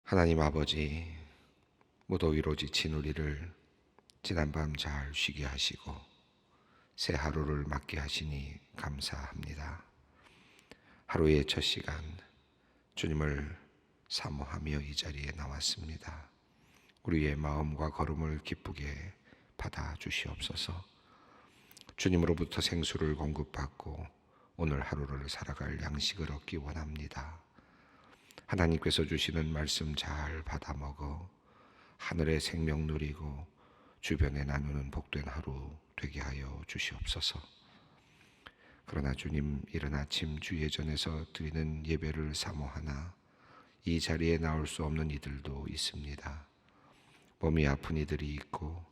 하나님 아버지, 무더위로 지친 우리를 지난밤 잘 쉬게 하시고 새 하루를 맞게 하시니 감사합니다. 하루의 첫 시간 주님을 사모하며 이 자리에 나왔습니다. 우리의 마음과 걸음을 기쁘게 받아 주시옵소서. 주님으로부터 생수를 공급받고 오늘 하루를 살아갈 양식을 얻기 원합니다. 하나님께서 주시는 말씀 잘 받아 먹어 하늘의 생명 누리고 주변에 나누는 복된 하루 되게 하여 주시옵소서. 그러나 주님, 이른 아침 주 예전에서 드리는 예배를 사모하나 이 자리에 나올 수 없는 이들도 있습니다. 몸이 아픈 이들이 있고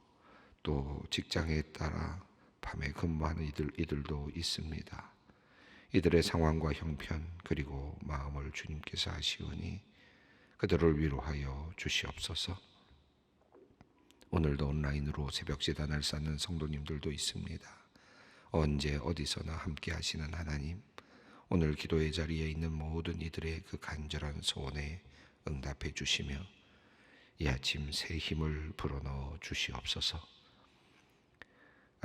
또 직장에 따라 밤에 근무하는 이들도 있습니다. 이들의 상황과 형편 그리고 마음을 주님께서 아시오니 그들을 위로하여 주시옵소서. 오늘도 온라인으로 새벽 제단을 쌓는 성도님들도 있습니다. 언제 어디서나 함께 하시는 하나님, 오늘 기도의 자리에 있는 모든 이들의 그 간절한 소원에 응답해 주시며 이 아침 새 힘을 불어넣어 주시옵소서.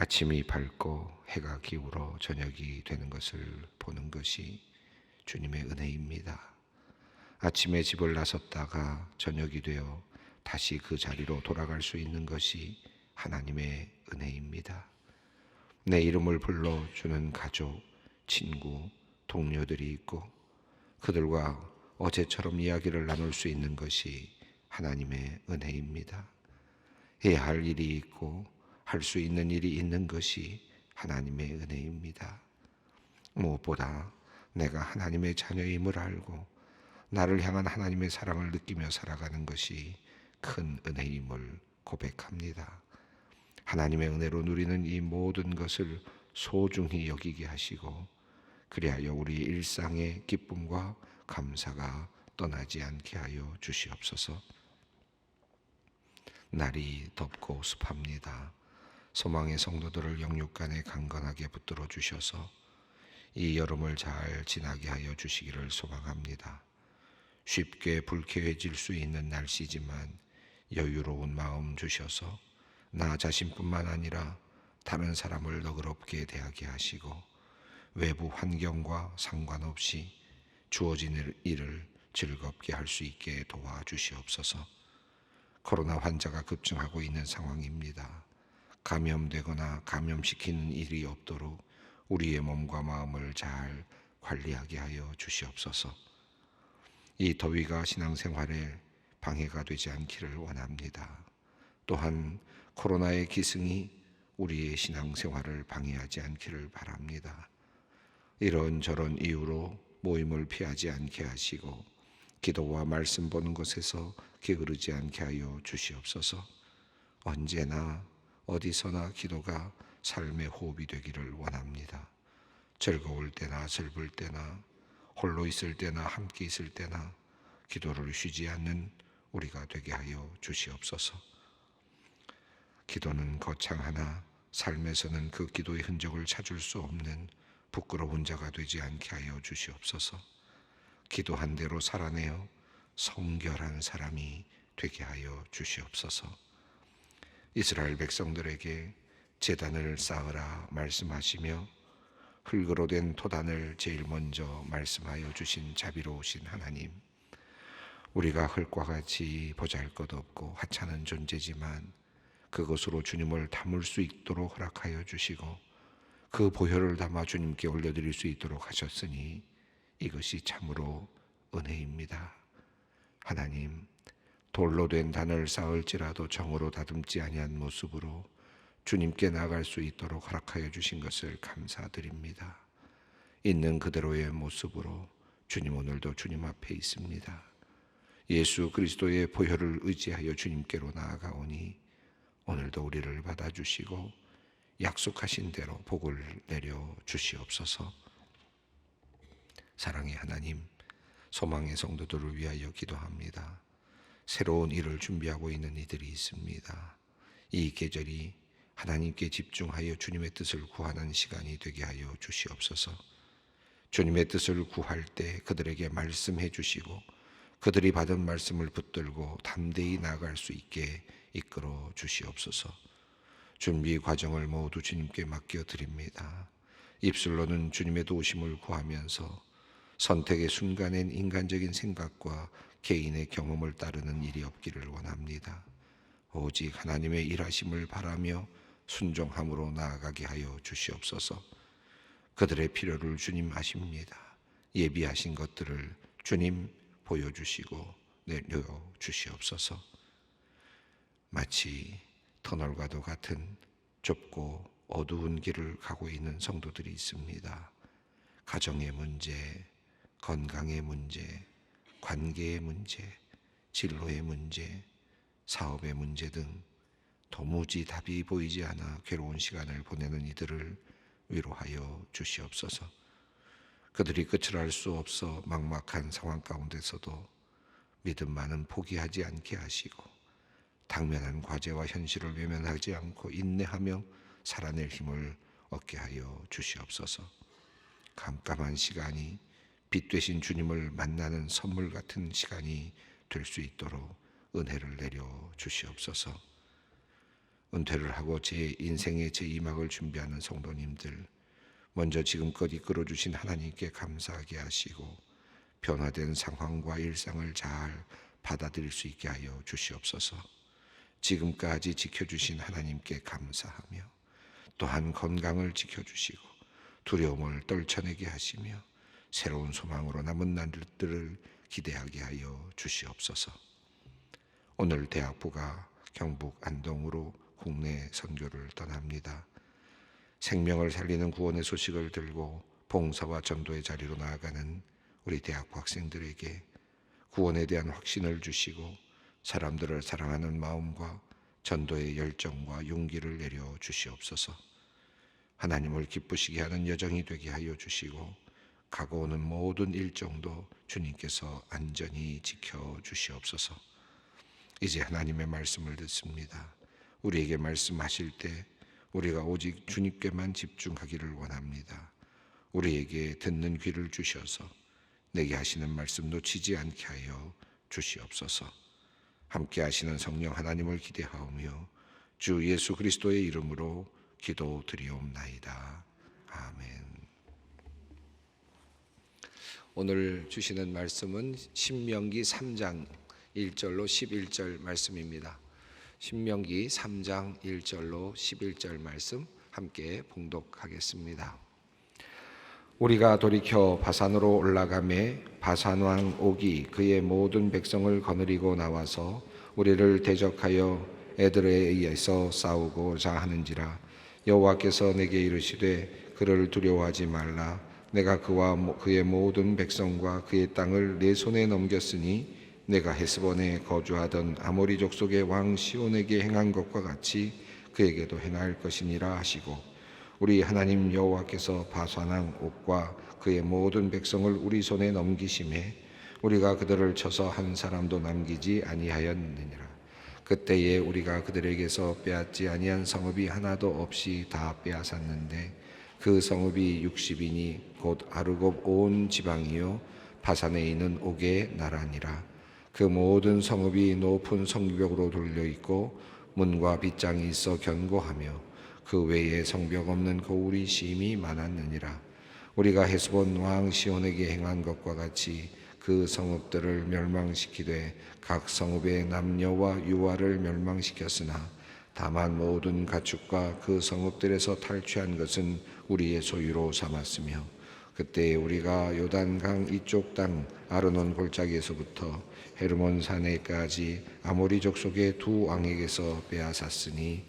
아침이 밝고 해가 기울어 저녁이 되는 것을 보는 것이 주님의 은혜입니다. 아침에 집을 나섰다가 저녁이 되어 다시 그 자리로 돌아갈 수 있는 것이 하나님의 은혜입니다. 내 이름을 불러주는 가족, 친구, 동료들이 있고 그들과 어제처럼 이야기를 나눌 수 있는 것이 하나님의 은혜입니다. 해야 할 일이 있고 할 수 있는 일이 있는 것이 하나님의 은혜입니다. 무엇보다 내가 하나님의 자녀임을 알고 나를 향한 하나님의 사랑을 느끼며 살아가는 것이 큰 은혜임을 고백합니다. 하나님의 은혜로 누리는 이 모든 것을 소중히 여기게 하시고 그리하여 우리 일상의 기쁨과 감사가 떠나지 않게 하여 주시옵소서. 날이 덥고 습합니다. 소망의 성도들을 영육간에 강건하게 붙들어 주셔서 이 여름을 잘 지나게 하여 주시기를 소망합니다. 쉽게 불쾌해질 수 있는 날씨지만 여유로운 마음 주셔서 나 자신뿐만 아니라 다른 사람을 너그럽게 대하게 하시고 외부 환경과 상관없이 주어진 일을 즐겁게 할 수 있게 도와주시옵소서. 코로나 환자가 급증하고 있는 상황입니다. 감염되거나 감염시키는 일이 없도록 우리의 몸과 마음을 잘 관리하게 하여 주시옵소서. 이 더위가 신앙생활에 방해가 되지 않기를 원합니다. 또한 코로나의 기승이 우리의 신앙생활을 방해하지 않기를 바랍니다. 이런저런 이유로 모임을 피하지 않게 하시고 기도와 말씀 보는 것에서 게으르지 않게 하여 주시옵소서. 언제나 어디서나 기도가 삶의 호흡이 되기를 원합니다. 즐거울 때나 슬플 때나 홀로 있을 때나 함께 있을 때나 기도를 쉬지 않는 우리가 되게 하여 주시옵소서. 기도는 거창하나 삶에서는 그 기도의 흔적을 찾을 수 없는 부끄러운 자가 되지 않게 하여 주시옵소서. 기도한 대로 살아내어 성결한 사람이 되게 하여 주시옵소서. 이스라엘 백성들에게 제단을 쌓으라 말씀하시며 흙으로 된 토단을 제일 먼저 말씀하여 주신 자비로우신 하나님, 우리가 흙과 같이 보잘것없고 하찮은 존재지만 그것으로 주님을 담을 수 있도록 허락하여 주시고 그 보혈을 담아 주님께 올려드릴 수 있도록 하셨으니 이것이 참으로 은혜입니다. 하나님, 돌로 된 단을 쌓을지라도 정으로 다듬지 아니한 모습으로 주님께 나아갈 수 있도록 허락하여 주신 것을 감사드립니다. 있는 그대로의 모습으로 주님 오늘도 주님 앞에 있습니다. 예수 그리스도의 보혈을 의지하여 주님께로 나아가오니 오늘도 우리를 받아주시고 약속하신 대로 복을 내려 주시옵소서. 사랑의 하나님, 소망의 성도들을 위하여 기도합니다. 새로운 일을 준비하고 있는 이들이 있습니다. 이 계절이 하나님께 집중하여 주님의 뜻을 구하는 시간이 되게 하여 주시옵소서. 주님의 뜻을 구할 때 그들에게 말씀해 주시고 그들이 받은 말씀을 붙들고 담대히 나아갈 수 있게 이끌어 주시옵소서. 준비 과정을 모두 주님께 맡겨드립니다. 입술로는 주님의 도우심을 구하면서 선택의 순간엔 인간적인 생각과 개인의 경험을 따르는 일이 없기를 원합니다. 오직 하나님의 일하심을 바라며 순종함으로 나아가게 하여 주시옵소서. 그들의 필요를 주님 아십니다. 예비하신 것들을 주님 보여주시고 내려주시옵소서. 마치 터널과도 같은 좁고 어두운 길을 가고 있는 성도들이 있습니다. 가정의 문제, 건강의 문제, 관계의 문제, 진로의 문제, 사업의 문제 등 도무지 답이 보이지 않아 괴로운 시간을 보내는 이들을 위로하여 주시옵소서. 그들이 끝을 알 수 없어 막막한 상황 가운데서도 믿음만은 포기하지 않게 하시고 당면한 과제와 현실을 외면하지 않고 인내하며 살아낼 힘을 얻게 하여 주시옵소서. 깜깜한 시간이 빛 되신 주님을 만나는 선물 같은 시간이 될 수 있도록 은혜를 내려 주시옵소서. 은퇴를 하고 제 인생의 제2막을 준비하는 성도님들, 먼저 지금껏 이끌어주신 하나님께 감사하게 하시고 변화된 상황과 일상을 잘 받아들일 수 있게 하여 주시옵소서. 지금까지 지켜주신 하나님께 감사하며 또한 건강을 지켜주시고 두려움을 떨쳐내게 하시며 새로운 소망으로 남은 날들을 기대하게 하여 주시옵소서. 오늘 대학부가 경북 안동으로 국내 선교를 떠납니다. 생명을 살리는 구원의 소식을 들고 봉사와 전도의 자리로 나아가는 우리 대학부 학생들에게 구원에 대한 확신을 주시고 사람들을 사랑하는 마음과 전도의 열정과 용기를 내려 주시옵소서. 하나님을 기쁘시게 하는 여정이 되게 하여 주시고 가고 오는 모든 일정도 주님께서 안전히 지켜 주시옵소서. 이제 하나님의 말씀을 듣습니다. 우리에게 말씀하실 때 우리가 오직 주님께만 집중하기를 원합니다. 우리에게 듣는 귀를 주셔서 내게 하시는 말씀 놓치지 않게 하여 주시옵소서. 함께 하시는 성령 하나님을 기대하오며 주 예수 그리스도의 이름으로 기도드리옵나이다. 아멘. 오늘 주시는 말씀은 신명기 3장 1절로 11절 말씀입니다. 신명기 3장 1절로 11절 말씀 함께 봉독하겠습니다. 우리가 돌이켜 바산으로 올라가매 바산 왕 옥이 그의 모든 백성을 거느리고 나와서 우리를 대적하여 에드레이에서 싸우고자 하는지라. 여호와께서 내게 이르시되 그를 두려워하지 말라. 내가 그와 그의 모든 백성과 그의 땅을 내 손에 넘겼으니 내가 헤스본에 거주하던 아모리 족속의 왕 시온에게 행한 것과 같이 그에게도 행할 것이니라 하시고, 우리 하나님 여호와께서 바산 왕 옥과 그의 모든 백성을 우리 손에 넘기심에 우리가 그들을 쳐서 한 사람도 남기지 아니하였느니라. 그때에 우리가 그들에게서 빼앗지 아니한 성읍이 하나도 없이 다 빼앗았는데 그 성읍이 60이니 곧 아르곱 온 지방이요 바산에 있는 옥의 나라니라. 그 모든 성읍이 높은 성벽으로 돌려 있고 문과 빗장이 있어 견고하며 그 외에 성벽 없는 고울이 심히 많았느니라. 우리가 헤스본 왕 시온에게 행한 것과 같이 그 성읍들을 멸망시키되 각 성읍의 남녀와 유아를 멸망시켰으나 다만 모든 가축과 그 성읍들에서 탈취한 것은 우리의 소유로 삼았으며, 그때 우리가 요단강 이쪽 땅 아르논 골짜기에서부터 헤르몬 산에까지 아모리 족속의 두 왕에게서 빼앗았으니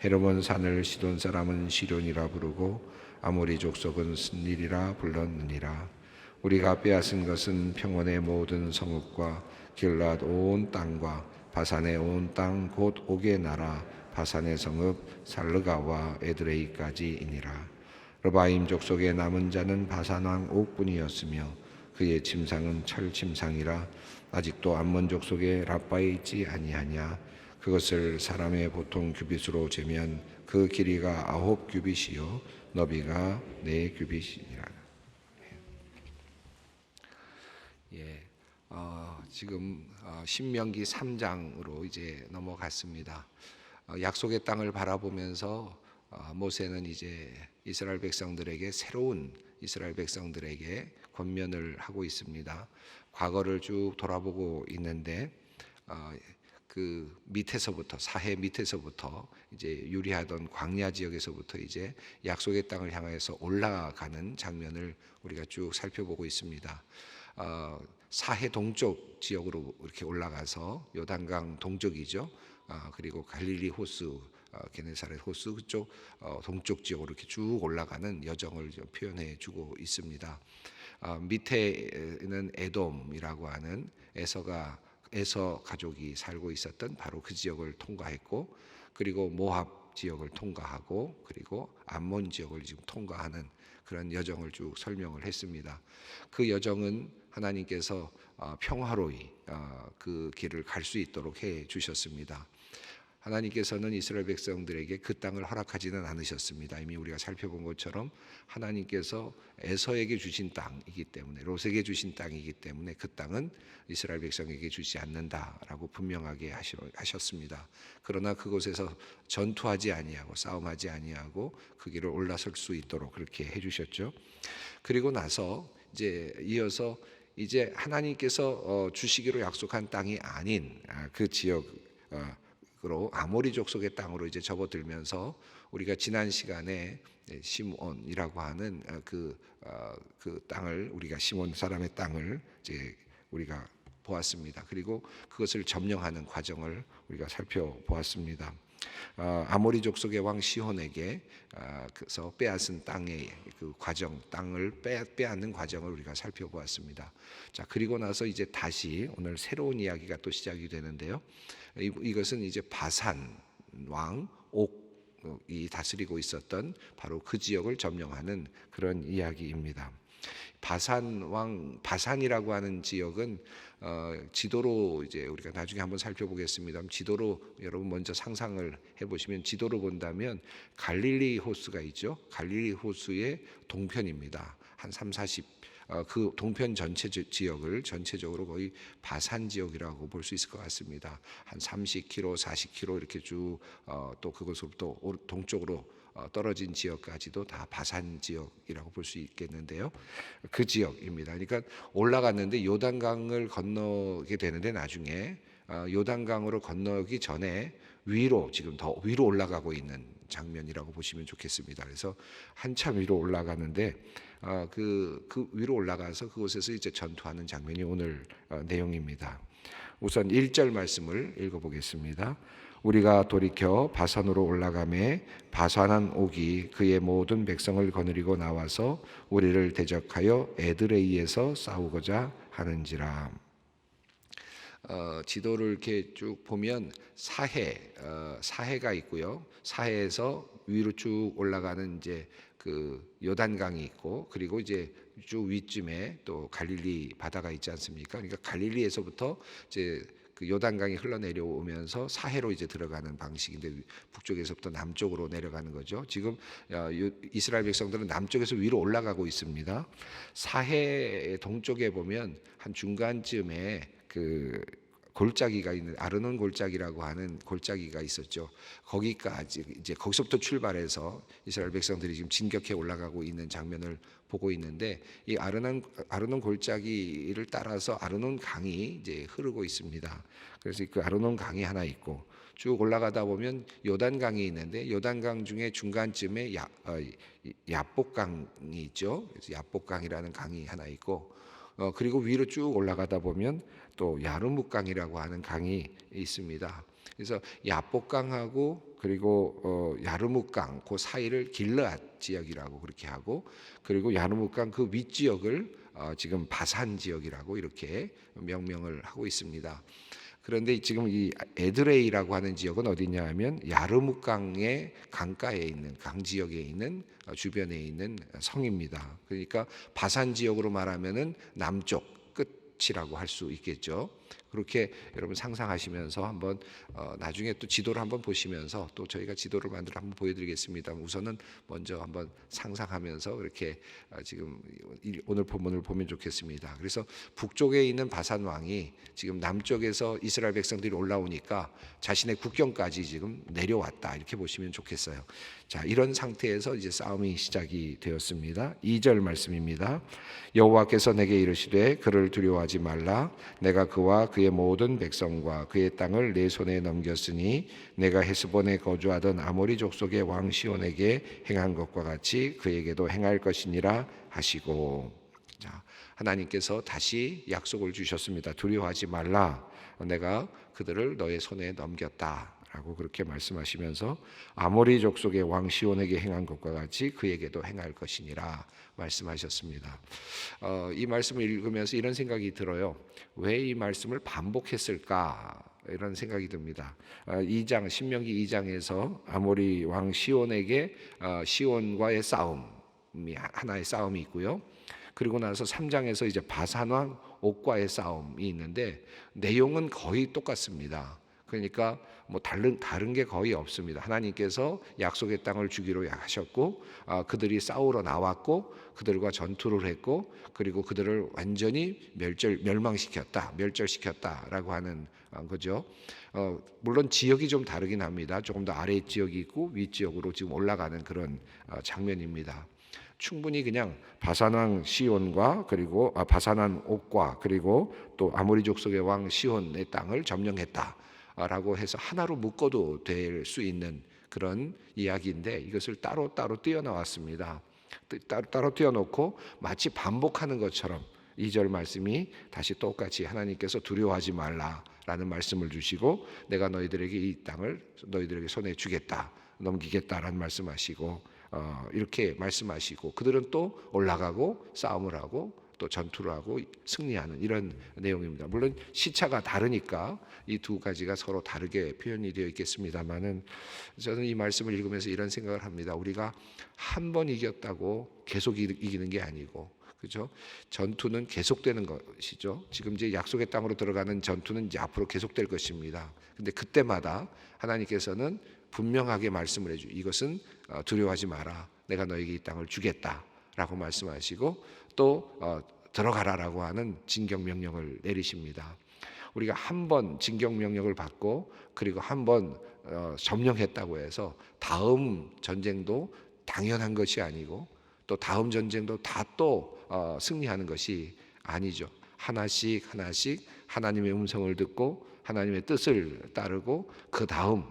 헤르몬 산을 시돈 사람은 시련이라 부르고 아모리 족속은 스닐이라 불렀느니라. 우리가 빼앗은 것은 평원의 모든 성읍과 길랏 온 땅과 바산의 온 땅 곧 옥의 나라 바산의 성읍 살르가와 에드레이까지이니라. 르바임 족속의 남은 자는 바산 왕 옥뿐이었으며 그의 침상은 철 침상이라 아직도 암몬 족속의 라빠에 있지 아니하냐. 그것을 사람의 보통 규빗으로 재면 그 길이가 9 규빗이요 너비가 4 규빗이니라. 지금 신명기 3장으로 이제 넘어갔습니다. 약속의 땅을 바라보면서 모세는 이제 이스라엘 백성들에게 새로운 이스라엘 백성들에게 권면을 하고 있습니다. 과거를 쭉 돌아보고 있는데 그 밑에서부터 사해 밑에서부터 이제 유리하던 광야 지역에서부터 이제 약속의 땅을 향해서 올라가는 장면을 우리가 쭉 살펴보고 있습니다. 사해 동쪽 지역으로 이렇게 올라가서 요단강 동쪽이죠. 그리고 갈릴리 호수, 게네사렛 호수 그쪽 동쪽 지역으로 이렇게 쭉 올라가는 여정을 좀 표현해 주고 있습니다. 밑에는 에돔이라고 하는 에서 가족이 살고 있었던 바로 그 지역을 통과했고, 그리고 모압 지역을 통과하고, 그리고 암몬 지역을 지금 통과하는 그런 여정을 쭉 설명을 했습니다. 그 여정은 하나님께서 평화로이 그 길을 갈 수 있도록 해 주셨습니다. 하나님께서는 이스라엘 백성들에게 그 땅을 허락하지는 않으셨습니다. 이미 우리가 살펴본 것처럼 하나님께서 에서에게 주신 땅이기 때문에, 롯에게 주신 땅이기 때문에 그 땅은 이스라엘 백성에게 주지 않는다라고 분명하게 하셨습니다. 그러나 그곳에서 전투하지 아니하고 싸움하지 아니하고 그 길을 올라설 수 있도록 그렇게 해주셨죠. 그리고 나서 이제 이어서 이제 하나님께서 주시기로 약속한 땅이 아닌 그 지역 으로 아모리 족속의 땅으로 이제 접어들면서 우리가 지난 시간에 시몬이라고 하는 그 땅을, 우리가 시몬 사람의 땅을 이제 우리가 보았습니다. 그리고 그것을 점령하는 과정을 우리가 살펴보았습니다. 아모리 족속의 왕 시혼에게 그래서 빼앗은 땅의 그 과정, 땅을 빼앗는 과정을 우리가 살펴보았습니다. 자, 그리고 나서 이제 다시 오늘 새로운 이야기가 또 시작이 되는데요. 이것은 이제 바산 왕 옥이 다스리고 있었던 바로 그 지역을 점령하는 그런 이야기입니다. 바산이라고 하는 지역은 지도로 이제 우리가 나중에 한번 살펴보겠습니다. 지도로 여러분 먼저 상상을 해보시면, 지도로 본다면 갈릴리 호수가 있죠. 갈릴리 호수의 동편입니다. 한 30-40 그 동편 전체 지역을 전체적으로 거의 바산 지역이라고 볼 수 있을 것 같습니다. 한 30km, 40km 이렇게 쭉 또 그것으로부터 동쪽으로 떨어진 지역까지도 다 바산 지역이라고 볼 수 있겠는데요. 그 지역입니다. 그러니까 올라갔는데 요단강을 건너게 되는데, 나중에 요단강으로 건너기 전에 위로, 지금 더 위로 올라가고 있는 장면이라고 보시면 좋겠습니다. 그래서 한참 위로 올라가는데 그 위로 올라가서 그곳에서 이제 전투하는 장면이 오늘 내용입니다. 우선 1절 말씀을 읽어보겠습니다. 우리가 돌이켜 바산으로 올라가매 바산한 옥이 그의 모든 백성을 거느리고 나와서 우리를 대적하여 에드레이에서 싸우고자 하는지라. 지도를 이렇게 쭉 보면 사해가 있고요. 사해에서 위로 쭉 올라가는 이제 그 요단강이 있고, 그리고 이제 쭉 위쯤에 또 갈릴리 바다가 있지 않습니까? 그러니까 갈릴리에서부터 이제 그 요단강이 흘러내려오면서 사해로 이제 들어가는 방식인데, 북쪽에서부터 남쪽으로 내려가는 거죠. 지금 이스라엘 백성들은 남쪽에서 위로 올라가고 있습니다. 사해 동쪽에 보면 한 중간쯤에 그 골짜기가 있는, 아르논 골짜기라고 하는 골짜기가 있었죠. 거기까지 이제 거기서부터 출발해서 이스라엘 백성들이 지금 진격해 올라가고 있는 장면을 보고 있는데, 이 아르논 골짜기를 따라서 아르논 강이 이제 흐르고 있습니다. 그래서 그 아르논 강이 하나 있고, 쭉 올라가다 보면 요단강이 있는데, 요단강 중에 중간쯤에 야복강이 있죠. 그래서 야복강이라는 강이 하나 있고, 그리고 위로 쭉 올라가다 보면 또 야르묵강이라고 하는 강이 있습니다. 그래서 야복강하고 그리고 야르묵강 그 사이를 길르앗 지역이라고 그렇게 하고, 그리고 야르묵강 그 윗지역을 지금 바산 지역이라고 이렇게 명명을 하고 있습니다. 그런데 지금 이 에드레이라고 하는 지역은 어디냐 하면 야르묵강의 강가에 있는, 강 지역에 있는 주변에 있는 성입니다. 그러니까 바산 지역으로 말하면은 남쪽 끝 끝이라고 할 수 있겠죠. 그렇게 여러분 상상하시면서 한번 나중에 또 지도를 한번 보시면서 또 저희가 지도를 만들어 한번 보여드리겠습니다. 우선은 먼저 한번 상상하면서 그렇게 지금 오늘 본문을 보면 좋겠습니다. 그래서 북쪽에 있는 바산 왕이 지금 남쪽에서 이스라엘 백성들이 올라오니까 자신의 국경까지 지금 내려왔다, 이렇게 보시면 좋겠어요. 자, 이런 상태에서 이제 싸움이 시작이 되었습니다. 2절 말씀입니다. 여호와께서 내게 이르시되 그를 두려워하지 말라. 내가 그와 그의 모든 백성과 그의 땅을 내 손에 넘겼으니 내가 헤스본에 거주하던 아모리 족속의 왕 시온에게 행한 것과 같이 그에게도 행할 것이니라 하시고. 자, 하나님께서 다시 약속을 주셨습니다. 두려워하지 말라. 내가 그들을 너의 손에 넘겼다 라고 그렇게 말씀하시면서 아모리 족속의 왕 시온에게 행한 것과 같이 그에게도 행할 것이니라 말씀하셨습니다. 이 말씀을 읽으면서 이런 생각이 들어요. 왜 이 말씀을 반복했을까? 이런 생각이 듭니다. 2장 신명기 2장에서 아모리 왕 시온에게 시온과의 싸움이 하나의 싸움이 있고요. 그리고 나서 3장에서 이제 바산 왕 옥과의 싸움이 있는데 내용은 거의 똑같습니다. 그러니까 뭐 다른 게 거의 없습니다. 하나님께서 약속의 땅을 주기로 하셨고 그들이 싸우러 나왔고 그들과 전투를 했고 그리고 그들을 완전히 멸절시켰다라고 하는 거죠. 물론 지역이 좀 다르긴 합니다. 조금 더 아래 지역이 있고 위 지역으로 지금 올라가는 그런 장면입니다. 충분히 그냥 바산왕 시온과 그리고 바산왕 옥과 그리고 또 아모리 족속의 왕 시온의 땅을 점령했다라고 해서 하나로 묶어도 될 수 있는 그런 이야기인데 이것을 따로따로 떼어나왔습니다. 따로 떼어놓고 마치 반복하는 것처럼 2절 말씀이 다시 똑같이 하나님께서 두려워하지 말라라는 말씀을 주시고 내가 너희들에게 이 땅을 너희들에게 손에 주겠다, 넘기겠다라는 말씀하시고 이렇게 말씀하시고 그들은 또 올라가고 싸움을 하고 또 전투를 하고 승리하는 이런 내용입니다. 물론 시차가 다르니까 이 두 가지가 서로 다르게 표현이 되어 있겠습니다만은 저는 이 말씀을 읽으면서 이런 생각을 합니다. 우리가 한 번 이겼다고 계속 이기는 게 아니고, 그렇죠? 전투는 계속되는 것이죠. 지금 이제 약속의 땅으로 들어가는 전투는 이제 앞으로 계속될 것입니다. 근데 그때마다 하나님께서는 분명하게 말씀을 해주. 이것은 두려워하지 마라. 내가 너에게 이 땅을 주겠다라고 말씀하시고 또 들어가라라고 하는 진격 명령을 내리십니다. 우리가 한 번 진격 명령을 받고 그리고 한 번 점령했다고 해서 다음 전쟁도 당연한 것이 아니고 또 다음 전쟁도 다 또 승리하는 것이 아니죠. 하나씩 하나님의 음성을 듣고 하나님의 뜻을 따르고 그 다음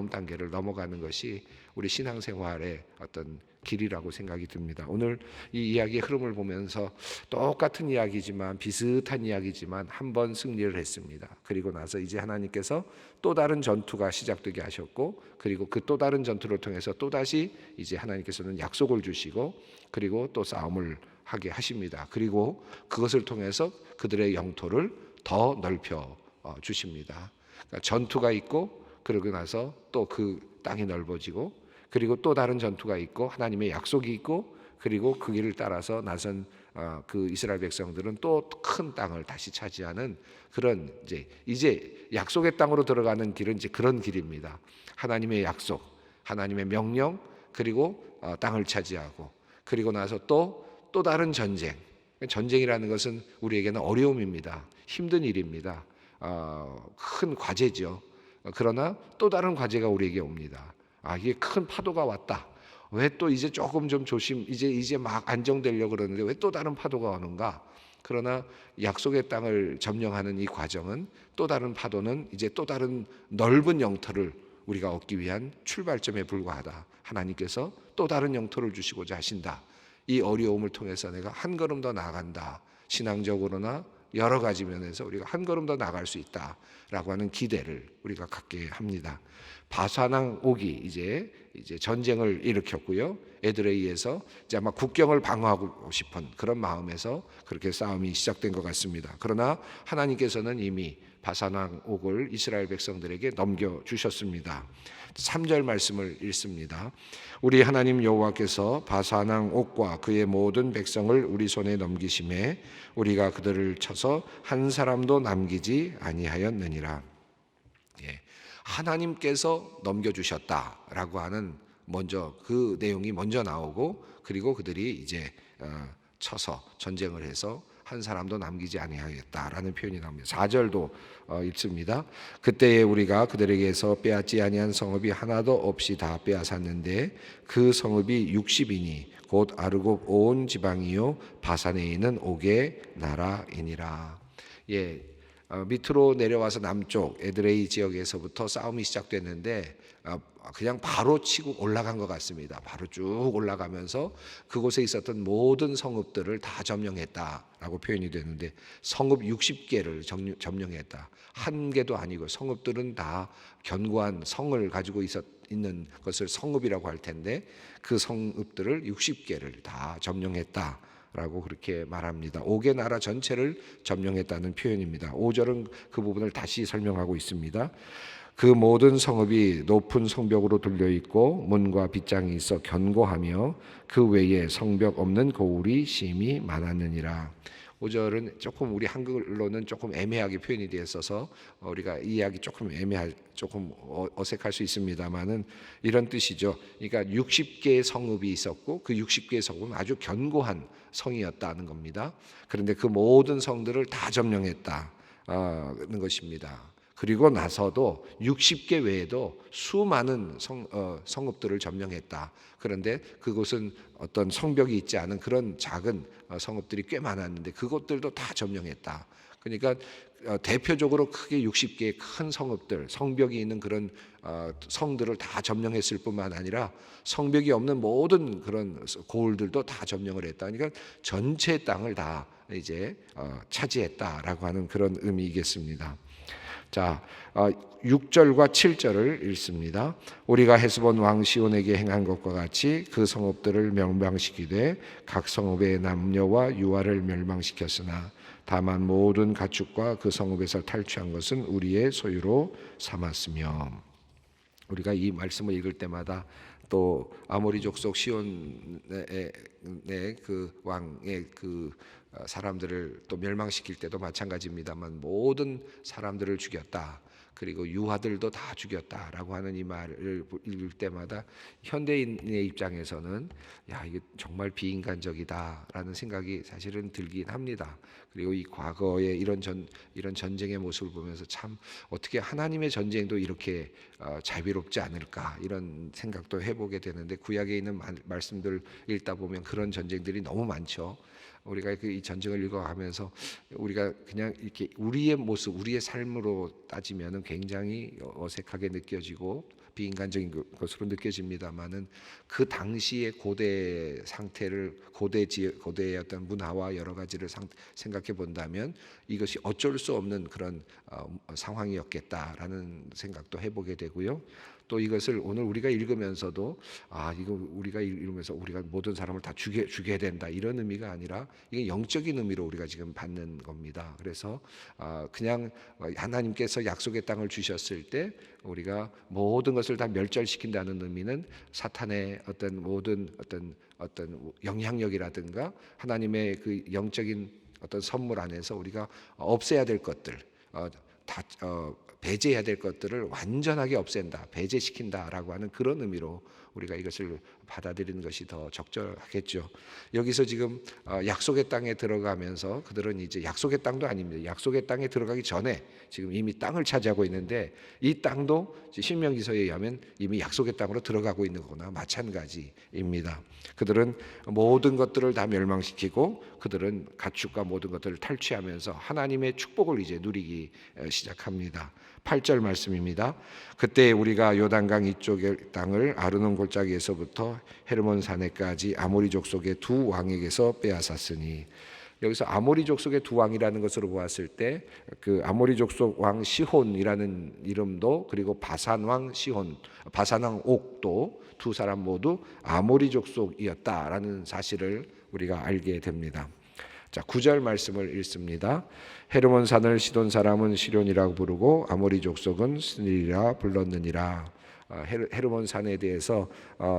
단계를 넘어가는 것이 우리 신앙생활의 어떤 길이라고 생각이 듭니다. 오늘 이 이야기의 흐름을 보면서 똑같은 이야기지만 비슷한 이야기지만 한 번 승리를 했습니다. 그리고 나서 이제 하나님께서 또 다른 전투가 시작되게 하셨고 그리고 그 또 다른 전투를 통해서 또다시 이제 하나님께서는 약속을 주시고 그리고 또 싸움을 하게 하십니다. 그리고 그것을 통해서 그들의 영토를 더 넓혀 주십니다. 그러니까 전투가 있고 그러고 나서 또 그 땅이 넓어지고 그리고 또 다른 전투가 있고 하나님의 약속이 있고 그리고 그 길을 따라서 나선 그 이스라엘 백성들은 또 큰 땅을 다시 차지하는 그런 이제 약속의 땅으로 들어가는 길은 이제 그런 길입니다. 하나님의 약속, 하나님의 명령 그리고 땅을 차지하고 그리고 나서 또 다른 전쟁이라는 것은 우리에게는 어려움입니다. 힘든 일입니다. 큰 과제죠. 그러나 또 다른 과제가 우리에게 옵니다. 이게 큰 파도가 왔다. 왜 또 이제 조금 좀 이제 막 안정되려고 그러는데 왜 또 다른 파도가 오는가? 그러나 약속의 땅을 점령하는 이 과정은 또 다른 파도는 이제 또 다른 넓은 영토를 우리가 얻기 위한 출발점에 불과하다. 하나님께서 또 다른 영토를 주시고자 하신다. 이 어려움을 통해서 내가 한 걸음 더 나아간다. 신앙적으로나 여러 가지 면에서 우리가 한 걸음 더 나아갈 수 있다라고 하는 기대를 우리가 갖게 합니다. 바산왕 옥이 이제 전쟁을 일으켰고요. 에드레이에서 이제 아마 국경을 방어하고 싶은 그런 마음에서 그렇게 싸움이 시작된 것 같습니다. 그러나 하나님께서는 이미 바산왕 옥을 이스라엘 백성들에게 넘겨주셨습니다. 3절 말씀을 읽습니다. 우리 하나님 여호와께서 바산왕 옥과 그의 모든 백성을 우리 손에 넘기심에 우리가 그들을 쳐서 한 사람도 남기지 아니하였느니라. 예, 하나님께서 넘겨주셨다라고 하는 먼저 그 내용이 먼저 나오고, 그리고 그들이 이제 쳐서 전쟁을 해서 한 사람도 남기지 아니하였다라는 표현이 나옵니다. 4절도 읽습니다. 그때에 우리가 그들에게서 빼앗지 아니한 성읍이 하나도 없이 다 빼앗았는데 그 성읍이 60이니 곧 아르곱 온 지방이요 바산에 있는 옥의 나라이니라. 예, 밑으로 내려와서 남쪽 에드레이 지역에서부터 싸움이 시작됐는데 그냥 바로 치고 올라간 것 같습니다. 바로 쭉 올라가면서 그곳에 있었던 모든 성읍들을 다 점령했다라고 표현이 되는데, 성읍 60개를 점령했다. 한 개도 아니고 성읍들은 다 견고한 성을 가지고 있는 것을 성읍이라고 할 텐데 그 성읍들을 60개를 다 점령했다 라고 그렇게 말합니다. 옥의 나라 전체를 점령했다는 표현입니다. 5절은 그 부분을 다시 설명하고 있습니다. 그 모든 성읍이 높은 성벽으로 둘려 있고 문과 빗장이 있어 견고하며 그 외에 성벽 없는 고울이 심히 많았느니라. 5절은 조금 우리 한글로는 조금 애매하게 표현이 되어 있어서 우리가 이해하기 조금 조금 어색할 수 있습니다만은 이런 뜻이죠. 그러니까 60개의 성읍이 있었고 그 60개의 성읍은 아주 견고한 성이었다는 겁니다. 그런데 그 모든 성들을 다 점령했다는 것입니다. 그리고 나서도 60개 외에도 수많은 성읍들을 점령했다. 그런데 그곳은 어떤 성벽이 있지 않은 그런 작은 성읍들이 꽤 많았는데 그것들도 다 점령했다. 그러니까 대표적으로 크게 60개의 큰 성읍들, 성벽이 있는 그런 성들을 다 점령했을 뿐만 아니라 성벽이 없는 모든 그런 고을들도 다 점령을 했다. 그러니까 전체 땅을 다 이제 차지했다라고 하는 그런 의미이겠습니다. 자, 6절과 7절을 읽습니다. 우리가 헤스본 왕 시온에게 행한 것과 같이 그 성읍들을 멸망시키되 각 성읍의 남녀와 유아를 멸망시켰으나 다만 모든 가축과 그 성읍에서 탈취한 것은 우리의 소유로 삼았으며. 우리가 이 말씀을 읽을 때마다 또 아모리 족속 시온의 그 왕의 그 사람들을 또 멸망시킬 때도 마찬가지입니다만 모든 사람들을 죽였다. 그리고 유아들도 다 죽였다라고 하는 이 말을 읽을 때마다 현대인의 입장에서는 야, 이게 정말 비인간적이다라는 생각이 사실은 들긴 합니다. 그리고 이 과거의 이런 전쟁의 모습을 보면서 참 어떻게 하나님의 전쟁도 이렇게 자비롭지 않을까 이런 생각도 해보게 되는데, 구약에 있는 말씀들 읽다 보면 그런 전쟁들이 너무 많죠. 우리가 이 전쟁을 읽어가면서 우리가 그냥 이렇게 우리의 모습, 우리의 삶으로 따지면은 굉장히 어색하게 느껴지고 비인간적인 것으로 느껴집니다만은 그 당시의 고대 상태를 고대의 어떤 문화와 여러 가지를 생각해 본다면 이것이 어쩔 수 없는 그런 상황이었겠다라는 생각도 해보게 되고요. 또 이것을 오늘 우리가 읽으면서도 이거 우리가 읽으면서 우리가 모든 사람을 다 죽여야 된다 이런 의미가 아니라 이게 영적인 의미로 우리가 지금 받는 겁니다. 그래서 그냥 하나님께서 약속의 땅을 주셨을 때 우리가 모든 것을 다 멸절시킨다는 의미는 사탄의 어떤 모든 어떤 영향력이라든가 하나님의 그 영적인 어떤 선물 안에서 우리가 없애야 될 것들 배제해야 될 것들을 완전하게 없앤다, 배제시킨다라고 하는 그런 의미로 우리가 이것을 받아들이는 것이 더 적절하겠죠. 여기서 지금 약속의 땅에 들어가면서 그들은 이제 약속의 땅도 아닙니다. 약속의 땅에 들어가기 전에 지금 이미 땅을 차지하고 있는데 이 땅도 신명기서에 의하면 이미 약속의 땅으로 들어가고 있는 거나 마찬가지입니다. 그들은 모든 것들을 다 멸망시키고 그들은 가축과 모든 것들을 탈취하면서 하나님의 축복을 이제 누리기 시작합니다. 8절 말씀입니다. 그때 우리가 요단강 이쪽의 땅을 아르논 골짜기에서부터 헤르몬 산에까지 아모리 족속의 두 왕에게서 빼앗았으니, 여기서 아모리 족속의 두 왕이라는 것으로 보았을 때 그 아모리 족속 왕 시혼이라는 이름도, 그리고 바산 왕 시혼, 바산 왕 옥도 두 사람 모두 아모리 족속이었다라는 사실을 우리가 알게 됩니다. 자, 9절 말씀을 읽습니다. 헤르몬 산을 시돈 사람은 시론이라고 부르고 아모리 족속은 스니라 불렀느니라. 헤르몬 산에 대해서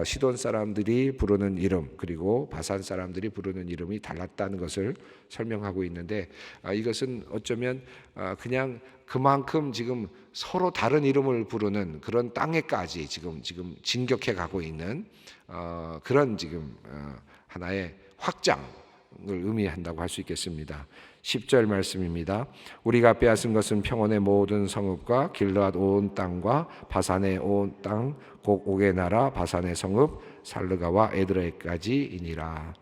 시돈 사람들이 부르는 이름, 그리고 바산 사람들이 부르는 이름이 달랐다는 것을 설명하고 있는데, 이것은 어쩌면 그냥 그만큼 지금 서로 다른 이름을 부르는 그런 땅에까지 지금 진격해 가고 있는 그런 지금 하나의 확장을 의미한다고 할 수 있겠습니다. 10절 말씀입니다. 우리가 빼앗은 것은 평원의 모든 성읍과 길르앗 온 땅과 바산의 온 땅, 곧 옥의 나라 바산의 성읍 살르가와 에드레까지이니라.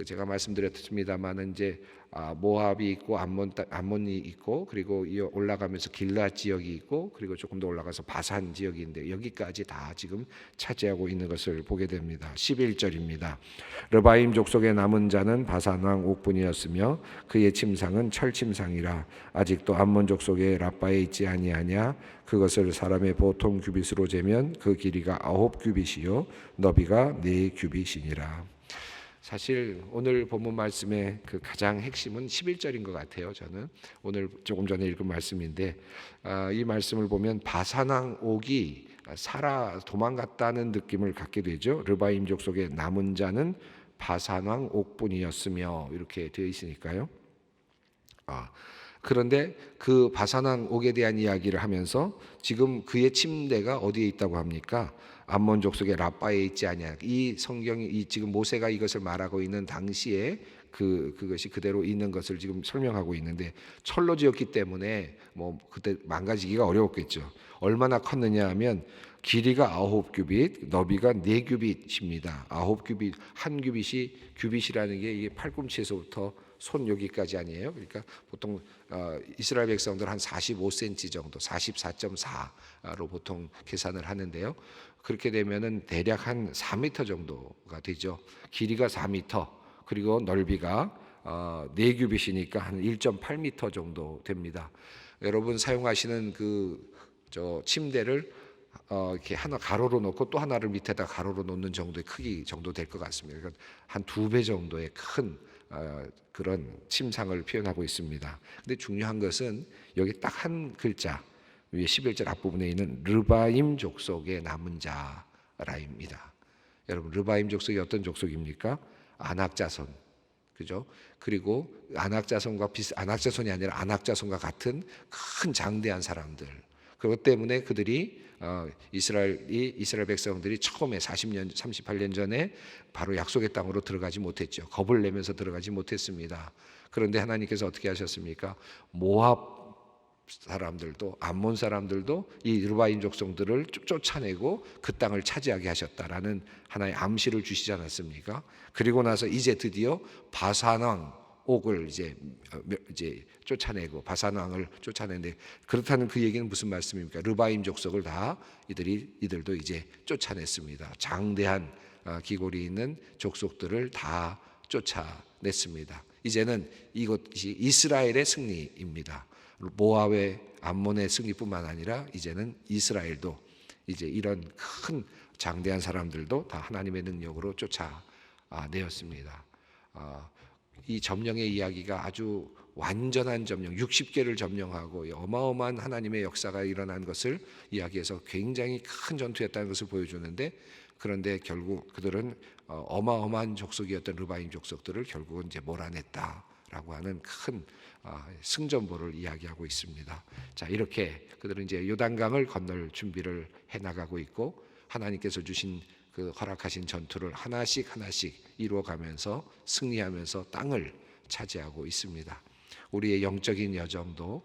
제가 말씀드렸습니다만 이제 모압이 있고 암몬이 있고, 그리고 올라가면서 길르앗 지역이 있고, 그리고 조금 더 올라가서 바산 지역인데 여기까지 다 지금 차지하고 있는 것을 보게 됩니다. 11절입니다. 르바임 족속의 남은 자는 바산 왕 옥분이었으며 그의 침상은 철침상이라. 아직도 암몬 족속의 라빠에 있지 아니하냐. 그것을 사람의 보통 규빗으로 재면 그 길이가 9규빗이요 너비가 4규빗이니라. 사실 오늘 본문 말씀의 그 가장 핵심은 11절인 것 같아요. 저는 오늘 조금 전에 읽은 말씀인데, 이 말씀을 보면 바산 왕 옥이 살아 도망갔다는 느낌을 갖게 되죠. 르바임 족속의 남은 자는 바산 왕 옥뿐이었으며 이렇게 되어 있으니까요. 그런데 그 바산 왕 옥에 대한 이야기를 하면서 지금 그의 침대가 어디에 있다고 합니까? 암몬 족속의 라빠에 있지 아니냐. 이 성경이 지금 모세가 이것을 말하고 있는 당시에 그것이 그대로 있는 것을 지금 설명하고 있는데, 철로 지었기 때문에 뭐 그때 망가지기가 어려웠겠죠. 얼마나 컸느냐 하면 길이가 9규빗, 너비가 4규빗입니다. 9규빗, 한 규빗이라는 게 이게 팔꿈치에서부터 손 여기까지 아니에요. 그러니까 보통 이스라엘 백성들 한 45cm 정도, 44.4로 보통 계산을 하는데요. 그렇게 되면은 대략 한 4m 정도가 되죠. 길이가 4m, 그리고 넓이가 4규빗이니까 한 1.8m 정도 됩니다. 여러분 사용하시는 저 침대를 이렇게 하나 가로로 놓고 또 하나를 밑에다 가로로 놓는 정도의 크기 정도 될 것 같습니다. 그러니까 한 2배 정도의 큰 그런 침상을 표현하고 있습니다. 근데 중요한 것은 여기 딱 한 글자 위에 11절 앞부분에 있는 르바임 족속의 남은 자라입니다. 여러분 르바임 족속이 어떤 족속입니까? 안악자손, 그죠? 그리고 안악자손이 아니라 안악자손과 같은 큰 장대한 사람들. 그것 때문에 그들이 이스라엘 백성들이 처음에 38년 전에 바로 약속의 땅으로 들어가지 못했죠. 겁을 내면서 들어가지 못했습니다. 그런데 하나님께서 어떻게 하셨습니까? 모압 사람들도, 암몬 사람들도 이 르바임 족속들을 쫓아내고 그 땅을 차지하게 하셨다라는 하나의 암시를 주시지 않았습니까? 그리고 나서 이제 드디어 바산 왕 옥을 이제 쫓아내고, 바산 왕을 쫓아내는데, 그렇다는 그 얘기는 무슨 말씀입니까? 르바임 족속을 다 이들도 이제 쫓아냈습니다. 장대한 기골이 있는 족속들을 다 쫓아냈습니다. 이제는 이것이 이스라엘의 승리입니다. 모압의 암몬의 승리뿐만 아니라 이제는 이스라엘도 이제 이런 큰 장대한 사람들도 다 하나님의 능력으로 쫓아내었습니다. 이 점령의 이야기가 아주 완전한 점령, 60개를 점령하고 어마어마한 하나님의 역사가 일어난 것을 이야기해서 굉장히 큰 전투였다는 것을 보여주는데, 그런데 결국 그들은 어마어마한 족속이었던 르바임 족속들을 결국은 이제 몰아냈다라고 하는 큰 승전보를 이야기하고 있습니다. 자, 이렇게 그들은 이제 요단강을 건널 준비를 해 나가고 있고, 하나님께서 주신 그 허락하신 전투를 하나씩 이루어가면서 승리하면서 땅을 차지하고 있습니다. 우리의 영적인 여정도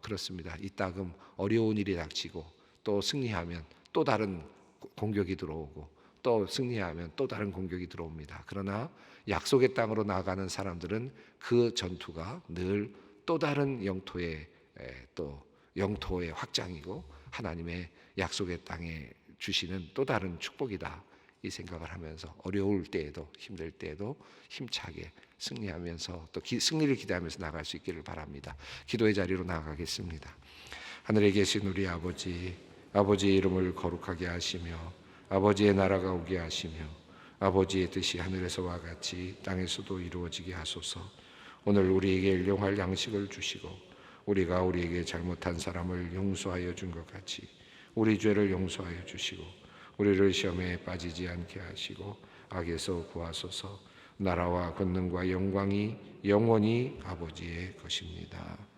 그렇습니다. 이따금 어려운 일이 닥치고 또 승리하면 또 다른 공격이 들어오고, 또 승리하면 또 다른 공격이 들어옵니다. 그러나 약속의 땅으로 나아가는 사람들은 그 전투가 늘 또 다른 영토의 확장이고, 하나님의 약속의 땅에 주시는 또 다른 축복이다, 이 생각을 하면서 어려울 때에도 힘들 때에도 힘차게 승리하면서 또 승리를 기대하면서 나갈 수 있기를 바랍니다. 기도의 자리로 나아가겠습니다. 하늘에 계신 우리 아버지, 아버지의 이름을 거룩하게 하시며 아버지의 나라가 오게 하시며 아버지의 뜻이 하늘에서와 같이 땅에서도 이루어지게 하소서. 오늘 우리에게 일용할 양식을 주시고 우리가 우리에게 잘못한 사람을 용서하여 준 것 같이 우리 죄를 용서하여 주시고 우리를 시험에 빠지지 않게 하시고 악에서 구하소서. 나라와 권능과 영광이 영원히 아버지의 것입니다.